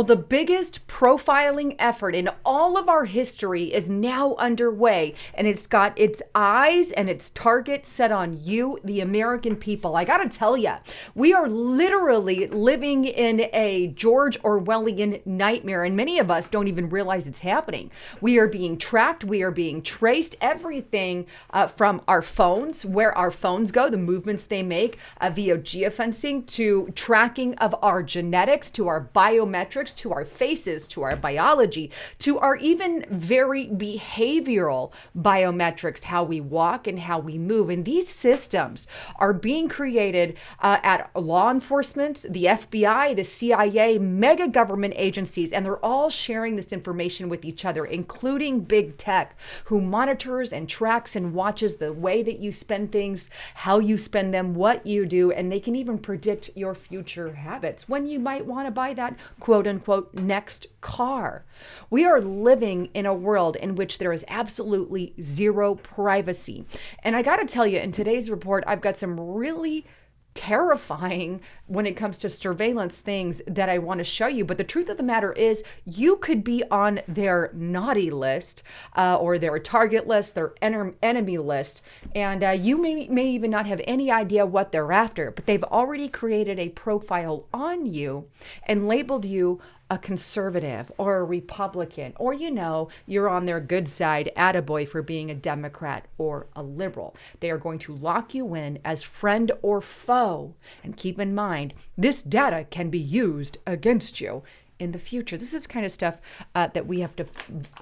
Well, the biggest profiling effort in all of our history is now underway, and it's got its eyes and its target set on you, the American people. I gotta tell you, we are literally living in a George Orwellian nightmare, and many of us don't even realize it's happening. We are being tracked, we are being traced, everything from our phones, where our phones go, the movements they make via geofencing, to tracking of our genetics, to our biometrics, to our faces, to our biology, to our even very behavioral biometrics, how we walk and how we move. And these systems are being created at law enforcement, the FBI, the CIA, mega government agencies, and they're all sharing this information with each other, including big tech, who monitors and tracks and watches the way that you spend things, how you spend them, what you do, and they can even predict your future habits, when you might want to buy that quote unquote next car. We are living in a world in which there is absolutely zero privacy. And I got to tell you, in today's report, I've got some really terrifying when it comes to surveillance things that I want to show you. But the truth of the matter is, you could be on their naughty list or their target list, their enemy list, and you may even not have any idea what they're after, but they've already created a profile on you and labeled you a conservative or a Republican, or you're on their good side, attaboy, for being a Democrat or a liberal. They are going to lock you in as friend or foe. And keep in mind, this data can be used against you in the future. This is kind of stuff that we have to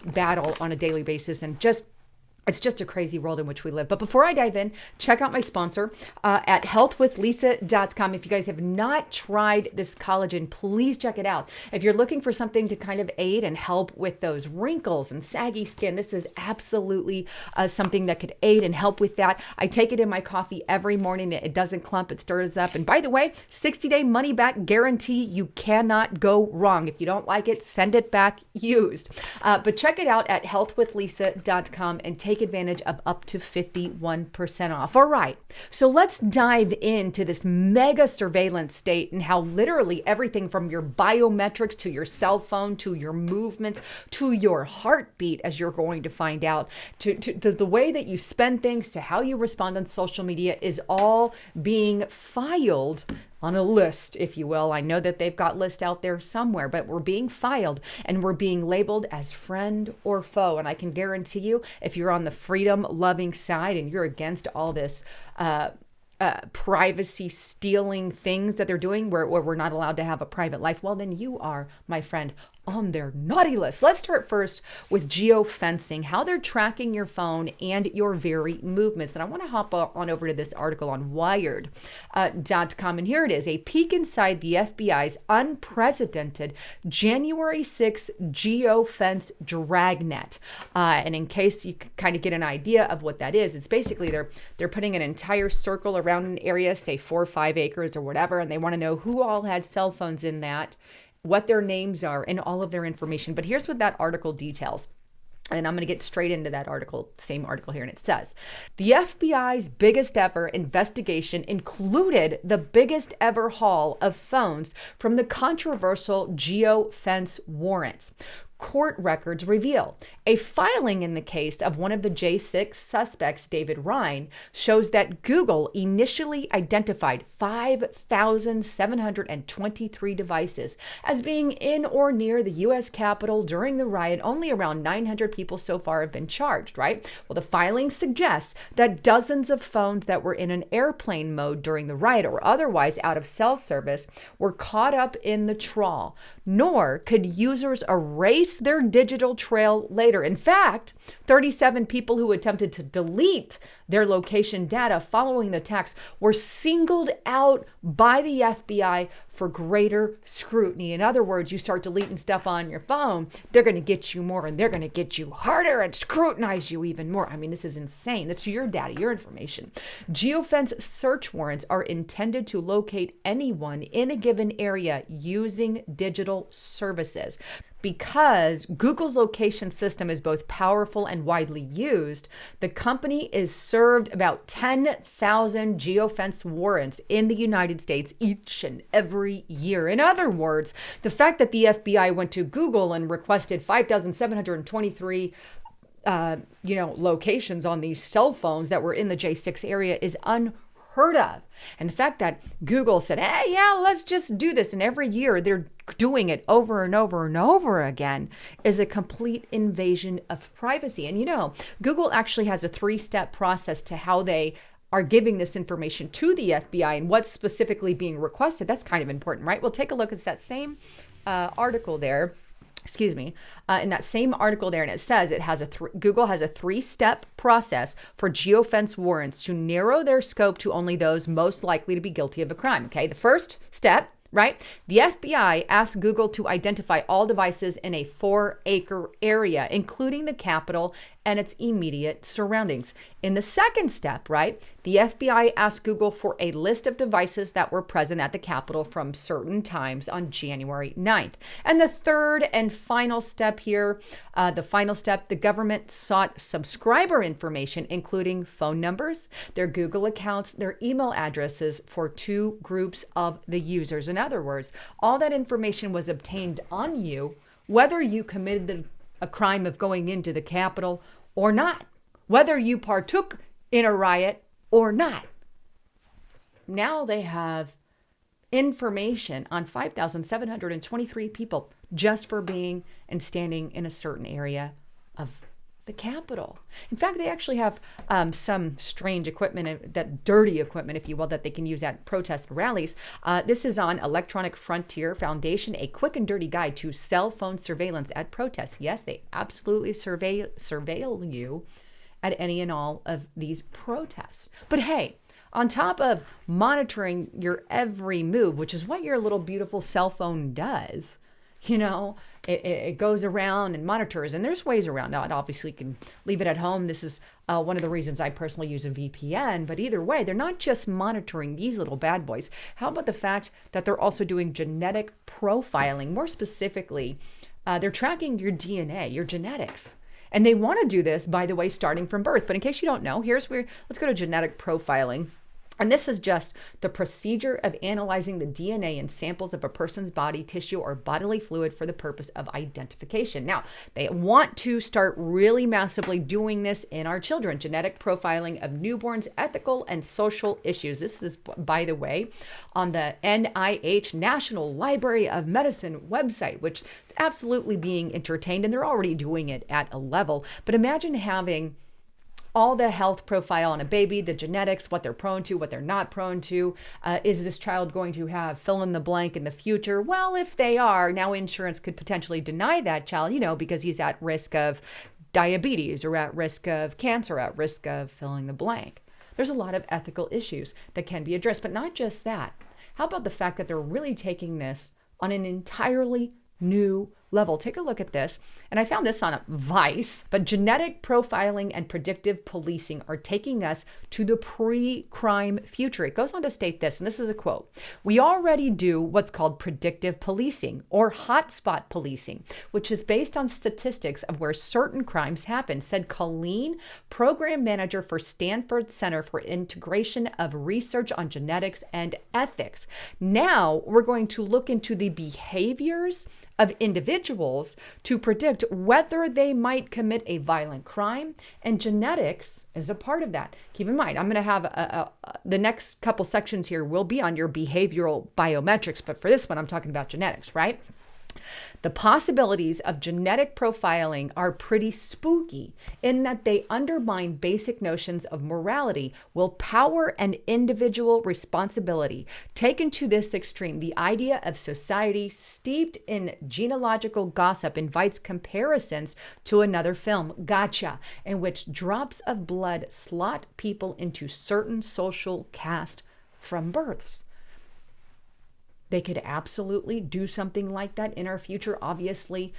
battle on a daily basis, and it's just a crazy world in which we live. But before I dive in, check out my sponsor at healthwithlisa.com. If you guys have not tried this collagen, please check it out. If you're looking for something to kind of aid and help with those wrinkles and saggy skin, this is absolutely something that could aid and help with that. I take it in my coffee every morning. It doesn't clump, it stirs up. And by the way, 60-day money-back guarantee. You cannot go wrong. If you don't like it, send it back used. But check it out at healthwithlisa.com and take advantage of up to 51% off. All right, so let's dive into this mega surveillance state and how literally everything from your biometrics to your cell phone to your movements to your heartbeat, as you're going to find out, to the way that you spend things, to how you respond on social media, is all being filed on a list, if you will. I know that they've got lists out there somewhere, but we're being filed and we're being labeled as friend or foe. And I can guarantee you, if you're on the freedom-loving side and you're against all this privacy stealing things that they're doing, where we're not allowed to have a private life, well, then you are, my friend, on their naughty list. Let's start first with geofencing, how they're tracking your phone and your very movements. And I want to hop on over to this article on wired.com. And here it is, a peek inside the FBI's unprecedented January 6 geofence dragnet. And in case you kind of get an idea of what that is, it's basically they're putting an entire circle around an area, say 4 or 5 acres or whatever, and they want to know who all had cell phones in that, what their names are, and all of their information. But here's what that article details. And I'm going to get straight into that article, same article here. And it says, the FBI's biggest ever investigation included the biggest ever haul of phones from the controversial geofence warrants. Court records reveal a filing in the case of one of the J6 suspects, David Ryan, shows that Google initially identified 5,723 devices as being in or near the U.S. Capitol during the riot. Only around 900 people so far have been charged, right? Well, the filing suggests that dozens of phones that were in an airplane mode during the riot or otherwise out of cell service were caught up in the trawl. Nor could users erase their digital trail later. In fact, 37 people who attempted to delete their location data following the attacks were singled out by the FBI for greater scrutiny. In other words, you start deleting stuff on your phone, they're going to get you more, and they're going to get you harder and scrutinize you even more. I mean, this is insane. That's your data, your information. Geofence search warrants are intended to locate anyone in a given area using digital services. Because Google's location system is both powerful and widely used, the company is served about 10,000 geofence warrants in the United States each and every year. In other words, the fact that the FBI went to Google and requested 5,723 locations on these cell phones that were in the J6 area is unheard of. And the fact that Google said, hey, yeah, let's just do this, and every year they're doing it over and over and over again, is a complete invasion of privacy. And Google actually has a 3-step process to how they are giving this information to the FBI and what's specifically being requested. That's kind of important, right? We'll take a look at that same article there. In that same article there, and it says Google has a 3-step process for geofence warrants to narrow their scope to only those most likely to be guilty of a crime. Okay, the first step, right? The FBI asked Google to identify all devices in a 4-acre area, including the Capitol and its immediate surroundings. In the second step, right, the FBI asked Google for a list of devices that were present at the Capitol from certain times on January 9th. And the third and final step here, the government sought subscriber information, including phone numbers, their Google accounts, their email addresses for 2 groups of the users. In other words, all that information was obtained on you, whether you committed a crime of going into the Capitol or not, whether you partook in a riot or not. Now they have information on 5,723 people just for being and standing in a certain area of the Capitol. In fact, they actually have some strange equipment, that dirty equipment, if you will, that they can use at protest rallies. This is on Electronic Frontier Foundation, a quick and dirty guide to cell phone surveillance at protests. Yes, they absolutely surveil you at any and all of these protests. But hey, on top of monitoring your every move, which is what your little beautiful cell phone does, it goes around and monitors, and there's ways around it. Obviously, you can leave it at home. This is one of the reasons I personally use a VPN. But either way, they're not just monitoring these little bad boys. How about the fact that they're also doing genetic profiling? More specifically, they're tracking your DNA, your genetics. And they want to do this, by the way, starting from birth. But in case you don't know, let's go to genetic profiling. And this is just the procedure of analyzing the DNA in samples of a person's body, tissue, or bodily fluid for the purpose of identification. Now, they want to start really massively doing this in our children. Genetic profiling of newborns, ethical and social issues. This is, by the way, on the NIH National Library of Medicine website, which is absolutely being entertained, and they're already doing it at a level. But imagine having all the health profile on a baby, the genetics, what they're prone to, what they're not prone to. Is this child going to have fill in the blank in the future? Well, if they are, now insurance could potentially deny that child, because he's at risk of diabetes or at risk of cancer, at risk of filling the blank. There's a lot of ethical issues that can be addressed, but not just that. How about the fact that they're really taking this on an entirely new level? Take a look at this. And I found this on Vice, but genetic profiling and predictive policing are taking us to the pre-crime future. It goes on to state this, and this is a quote: "We already do what's called predictive policing or hotspot policing, which is based on statistics of where certain crimes happen," said Colleen, program manager for Stanford Center for Integration of Research on Genetics and Ethics. Now we're going to look into the behaviors of individuals to predict whether they might commit a violent crime, and genetics is a part of that. Keep in mind, I'm going to have the next couple sections here will be on your behavioral biometrics, but for this one, I'm talking about genetics, right? The possibilities of genetic profiling are pretty spooky in that they undermine basic notions of morality, willpower, and individual responsibility. Taken to this extreme, the idea of society steeped in genealogical gossip invites comparisons to another film, Gotcha, in which drops of blood slot people into certain social caste from births. They could absolutely do something like that in our future. Obviously,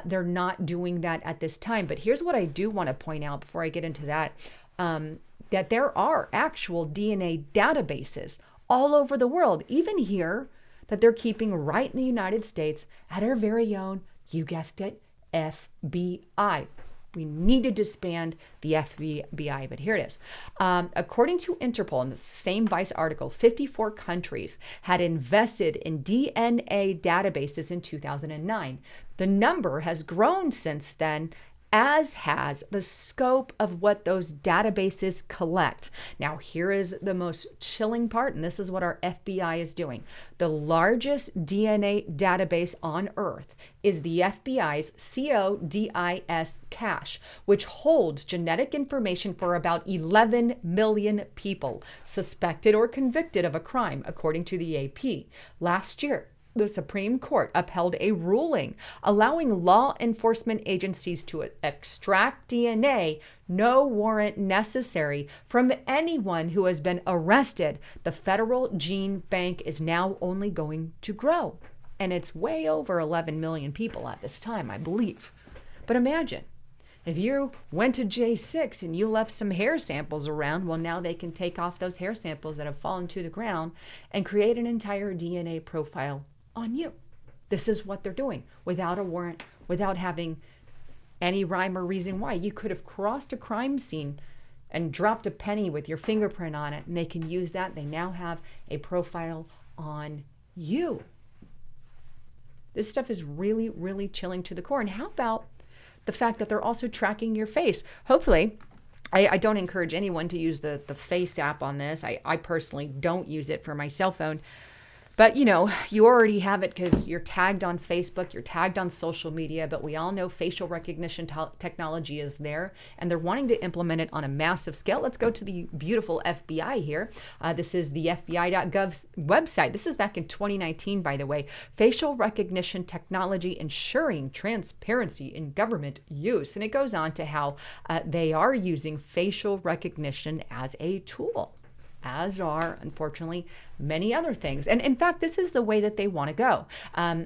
they're not doing that at this time. But here's what I do want to point out before I get into that, that there are actual DNA databases all over the world, even here, that they're keeping right in the United States at our very own You guessed it, FBI. We need to disband the FBI, but here it is. According to Interpol, in the same Vice article, 54 countries had invested in DNA databases in 2009. The number has grown since then, as has the scope of what those databases collect. Now, here is the most chilling part, and this is what our FBI is doing. The largest DNA database on Earth is the FBI's CODIS cache, which holds genetic information for about 11 million people suspected or convicted of a crime, according to the AP. Last year, the Supreme Court upheld a ruling allowing law enforcement agencies to extract DNA, no warrant necessary, from anyone who has been arrested. The federal gene bank is now only going to grow, and it's way over 11 million people at this time, I believe. But imagine if you went to J6 and you left some hair samples around, well, now they can take off those hair samples that have fallen to the ground and create an entire DNA profile on you. This is what they're doing without a warrant, without having any rhyme or reason why. You could have crossed a crime scene and dropped a penny with your fingerprint on it, and they can use that. They now have a profile on you. This stuff is really, really chilling to the core. And how about the fact that they're also tracking your face? Hopefully, I don't encourage anyone to use the Face app on this. I personally don't use it for my cell phone. But, you know, you already have it because you're tagged on Facebook, you're tagged on social media, but we all know facial recognition technology is there, and they're wanting to implement it on a massive scale. Let's go to the beautiful FBI here. This is the FBI.gov website. This is back in 2019, by the way. Facial recognition technology ensuring transparency in government use. And it goes on to how they are using facial recognition as a tool, as are, unfortunately, many other things. And in fact, this is the way that they want to go.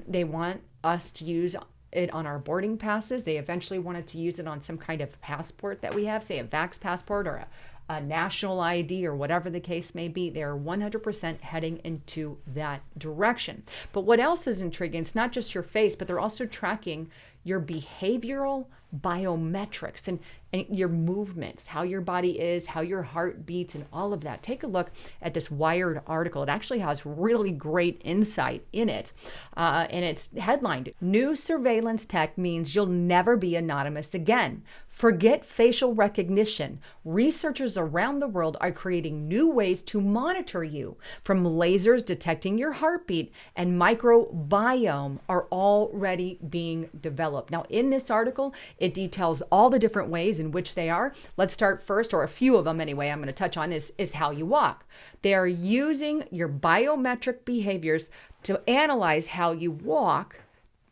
They want us to use it on our boarding passes. They eventually wanted to use it on some kind of passport that we have, say a Vax passport or a national ID or whatever the case may be. They're 100% heading into that direction. But what else is intriguing? It's not just your face, but they're also tracking your behavioral biometrics and your movements, how your body is, how your heart beats, and all of that. Take a look at this Wired article. It actually has really great insight in it. And it's headlined, "New surveillance tech means you'll never be anonymous again. Forget facial recognition. Researchers around the world are creating new ways to monitor you. From lasers detecting your heartbeat and microbiome are already being developed." Now, in this article, it details all the different ways in which they are. Let's start first, or a few of them anyway, I'm going to touch on is how you walk. They are using your biometric behaviors to analyze how you walk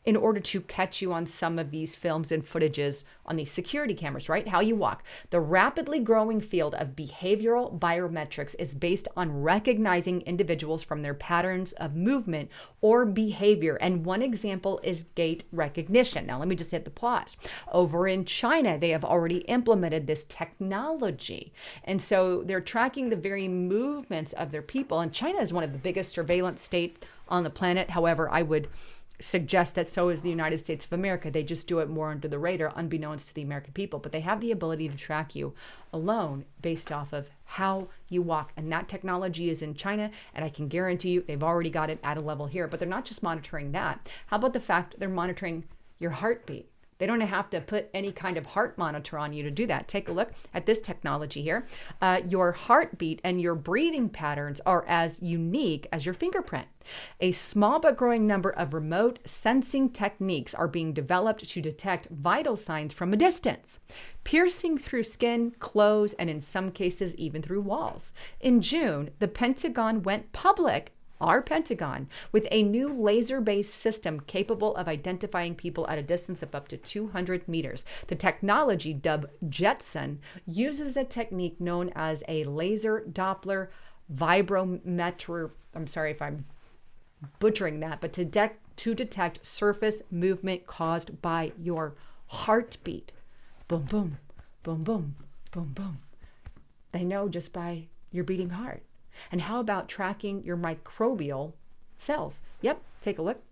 in order to catch you on some of these films and footages on these security cameras, right? How you walk. The rapidly growing field of behavioral biometrics is based on recognizing individuals from their patterns of movement or behavior. And one example is gait recognition. Now, let me just hit the pause. Over in China, they have already implemented this technology. And so they're tracking the very movements of their people. And China is one of the biggest surveillance states on the planet. However, I would suggest that so is the United States of America. They just do it more under the radar, unbeknownst to the American people. But they have the ability to track you alone based off of how you walk. And that technology is in China, and I can guarantee you they've already got it at a level here. But they're not just monitoring that. How about the fact they're monitoring your heartbeat? They don't have to put any kind of heart monitor on you to do that. Take a look at this technology here. Your heartbeat and your breathing patterns are as unique as your fingerprint. A small but growing number of remote sensing techniques are being developed to detect vital signs from a distance, piercing through skin, clothes, and in some cases even through walls. In June, the Pentagon went public, our Pentagon, with a new laser-based system capable of identifying people at a distance of up to 200 meters. The technology, dubbed Jetson, uses a technique known as a laser Doppler vibrometer. I'm sorry if I'm butchering that, but to detect surface movement caused by your heartbeat. Boom, boom, boom, boom, boom, boom. They know just by your beating heart. And how about tracking your microbial cells? Yep, take a look.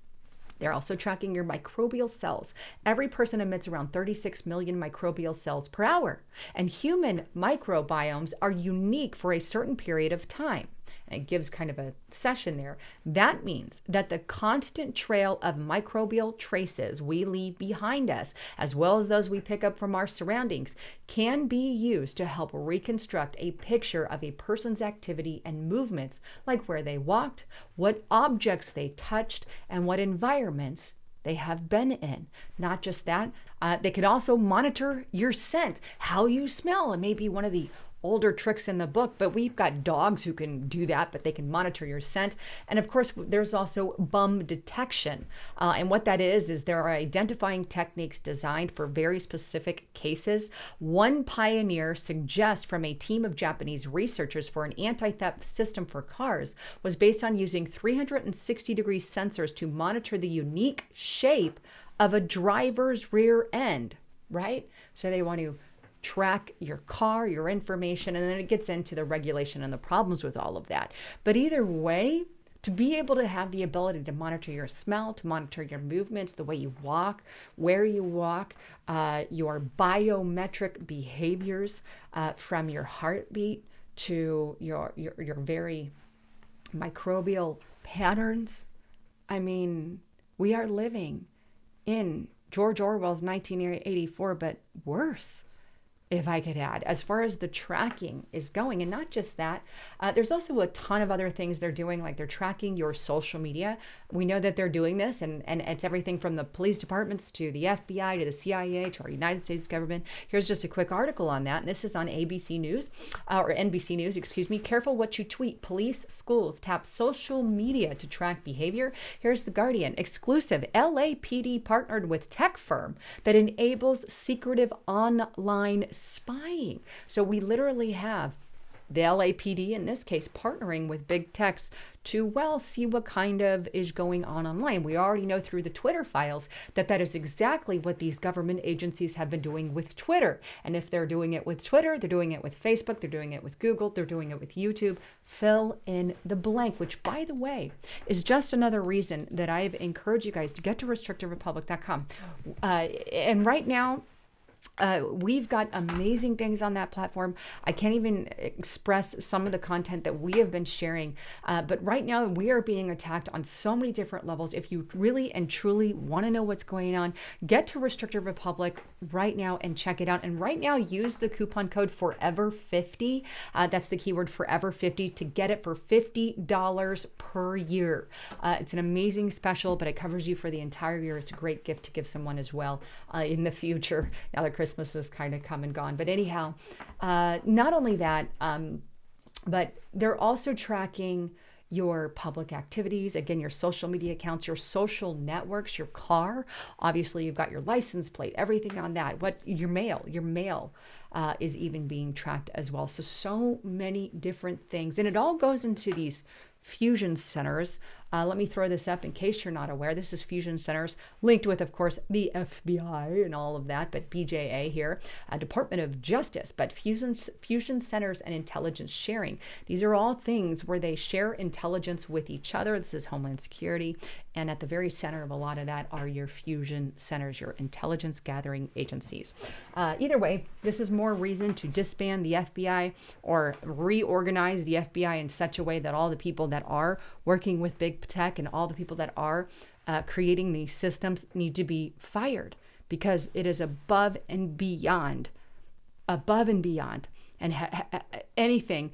They're also tracking your microbial cells. Every person emits around 36 million microbial cells per hour, and human microbiomes are unique for a certain period of time. And it gives kind of a session there. That means that the constant trail of microbial traces we leave behind us, as well as those we pick up from our surroundings, can be used to help reconstruct a picture of a person's activity and movements, like where they walked, what objects they touched, and what environments they have been in. Not just that, they could also monitor your scent, how you smell. It may be one of the older tricks in the book, but we've got dogs who can do that, but they can monitor your scent. And of course, there's also bum detection. And what that is there are identifying techniques designed for very specific cases. One pioneer suggests from a team of Japanese researchers for an anti-theft system for cars was based on using 360-degree sensors to monitor the unique shape of a driver's rear end, right? So they want to track your car, your information, and then it gets into the regulation and the problems with all of that. But either way, to be able to have the ability to monitor your smell, to monitor your movements, the way you walk, where you walk, your biometric behaviors, from your heartbeat to your very microbial patterns. I mean, we are living in George Orwell's 1984, but worse, if I could add, as far as the tracking is going. And not just that, there's also a ton of other things they're doing, like they're tracking your social media. We know that they're doing this, and it's everything from the police departments to the FBI to the CIA to our United States government. Here's just a quick article on that, and this is on ABC News, or NBC News, excuse me. Careful what you tweet. Police, schools tap social media to track behavior. Here's The Guardian. Exclusive. LAPD partnered with tech firm that enables secretive online spying. So we literally have the LAPD, in this case, partnering with big techs to, well, see what kind of is going on online. We already know through the Twitter files that that is exactly what these government agencies have been doing with Twitter. And if they're doing it with Twitter, they're doing it with Facebook, they're doing it with Google, they're doing it with YouTube. Fill in the blank, which, by the way, is just another reason that I've encouraged you guys to get to restrictedrepublic.com. And right now, we've got amazing things on that platform. I can't even express some of the content that we have been sharing. But right now, we are being attacked on so many different levels. If you really and truly want to know what's going on, get to Restricted Republic right now and check it out. And right now, use the coupon code FOREVER50. That's the keyword FOREVER50 to get it for $50 per year. It's an amazing special, but it covers you for the entire year. It's a great gift to give someone as well in the future. Now that Christmas is kind of come and gone. But anyhow, not only that, but they're also tracking your public activities, again, your social media accounts, your social networks, your car. Obviously, you've got your license plate, everything on that. What your mail is even being tracked as well. So many different things. And it all goes into these fusion centers. Let me throw this up in case you're not aware. This is fusion centers linked with, of course, the FBI and all of that, but BJA here, Department of Justice, but fusion centers and intelligence sharing. These are all things where they share intelligence with each other. This is Homeland Security. And at the very center of a lot of that are your fusion centers, your intelligence gathering agencies. Either way, this is more reason to disband the FBI or reorganize the FBI in such a way that all the people that are working with big tech and all the people that are creating these systems need to be fired, because it is above and beyond. And anything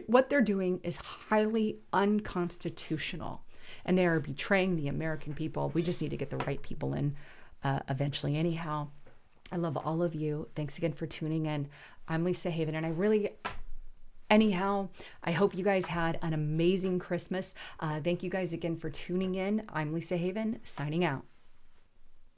what they're doing is highly unconstitutional, and they are betraying the American people. We just need to get the right people in eventually. Anyhow, I love all of you. Thanks again for tuning in. I'm Lisa Haven, and anyhow, I hope you guys had an amazing Christmas. Thank you guys again for tuning in. I'm Lisa Haven, signing out.